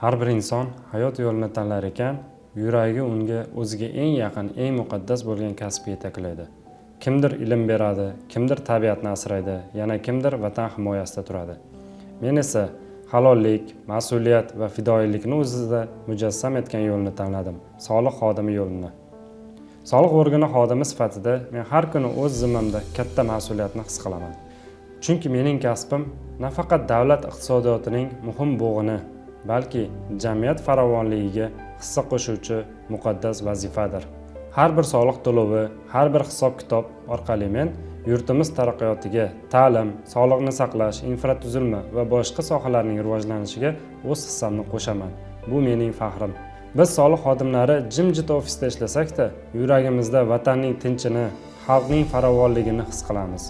Har bir inson hayot yo'lini tanlar ekan, yuragi unga o'ziga eng yaqin, eng muqaddas bo'lgan kasbga yetaklaydi. Kimdir ilm beradi, kimdir tabiatni asraydi, yana kimdir vatan himoyasida turadi. Men esa halollik, mas'uliyat va fidoyilikni o'zida mujassam etgan yo'lni tanladim. Soliq xodimi yo'lini. Soliq organi xodimi sifatida men har kuni o'z zimmamda katta mas'uliyatni his qilaman. Chunki mening kasbim nafaqat davlat iqtisodiyotining muhim bo'g'ini, balki jamiyat farovonligiga hissa qo'shuvchi muqaddas vazifadir. Har bir soliq to'lovi, har bir hisob-kitob orqali men yurtimiz taraqqiyotiga, ta'lim, sog'liqni saqlash, infratuzilma va boshqa sohalarning rivojlanishiga o'z hissamni qo'shaman. Bu mening faxrim. Biz soliq xodimlari jimjit ofisda ishlasak-da, yuragimizda vatanning tinchini, xalqning farovonligini his qilamiz.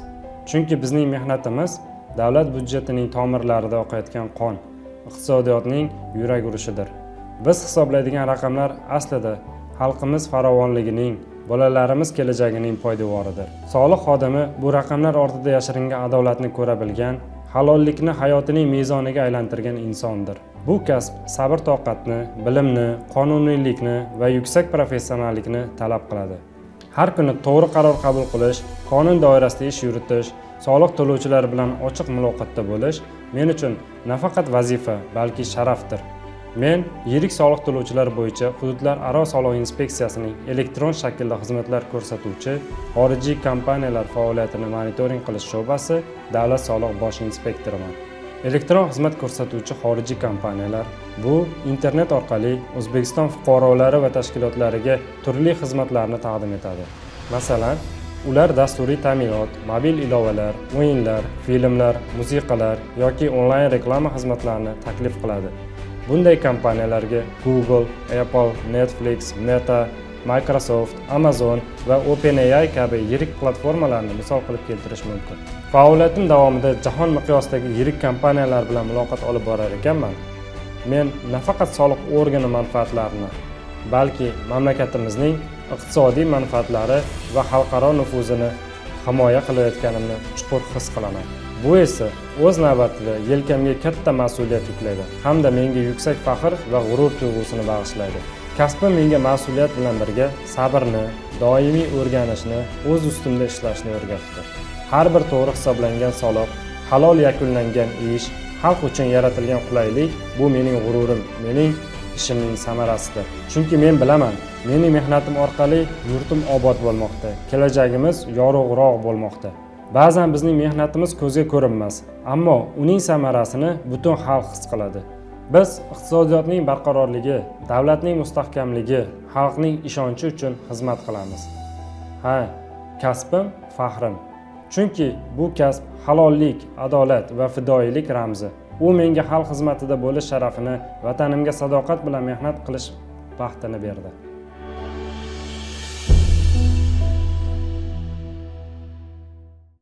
Chunki bizning mehnatimiz davlat byudjetining tomirlarida oqayotgan qon, iqtisodiyotning yurak urishidir. Biz hisoblaydigan raqamlar aslida xalqimiz farovonligining, bolalarimiz kelajagining poydevoridir. Soliq xodimi bu raqamlar ortida yashiringan adolatni ko'ra bilgan, halollikni hayotining mezoniga aylantirgan insondir. Bu kasb sabr-toqatni, bilimni, qonuniylikni va yuksak professionallikni talab qiladi. Har kuni to'g'ri qaror qabul qilish, qonun doirasida ish yuritish, soliq to'lovchilar bilan ochiq muloqotda bo'lish men uchun nafaqat vazifa, balki sharafdir. Men yirik soliq to'lovchilar bo'yicha hududlararo soliq inspeksiyasining elektron shaklda xizmatlar ko'rsatuvchi xorijiy kompaniyalar faoliyatini monitoring qilish sho'basi davlat soliq bosh inspektoriman. Elektron xizmat ko'rsatuvchi xorijiy kompaniyalar bu internet orqali O'zbekiston fuqarolari va tashkilotlariga turli xizmatlarni taqdim etadi. Masalan, ular dasturiy ta'minot, mobil ilovalar, o'yinlar, filmlar, musiqalar yoki onlayn reklama xizmatlarini taklif qiladi. Bunday kompaniyalarga Google, Apple, Netflix, Meta, Microsoft, Amazon va OpenAI kabi yirik platformalarni misol qilib keltirish mumkin. Faoliyatim davomida jahon miqyosidagi yirik kompaniyalar bilan muloqot olib borar ekanman. Men nafaqat soliq organi manfaatlarini, balki mamlakatimizning iqtisodiy manfaatlari va xalqaro nufuzini himoya qilayotganimni chuqur his qilaman. Bu esa o'z navbatida yelkamga katta mas'uliyat yuklaydi hamda menga yuksak faxr va g'urur tuyg'usini bag'ishlaydi. Kasbim menga mas'uliyat bilan birga sabrni, doimiy o'rganishni, o'z ustimda ishlashni o'rgatdi. Har bir to'g'ri hisoblangan soliq, halol yakunlangan ish, xalq uchun yaratilgan qulaylik bu mening g'ururim, mening ishimning samarasidir. Chunki men bilaman, mening mehnatim orqali yurtim obod bo'lmoqda, kelajagimiz yorug'roq bo'lmoqda. Ba'zan bizning mehnatimiz ko'zga ko'rinmas, ammo uning samarasini butun xalq his qiladi. Biz iqtisodiyotning barqarorligi, davlatning mustahkamligi, xalqning ishonchi uchun xizmat qilamiz. Ha, kasbim faxrim. Chunki bu kasb halollik, adolat va fidoyilik ramzi. U menga xalq xizmatida bo'lish sharafini, vatanimga sadoqat bilan mehnat qilish baxtini berdi.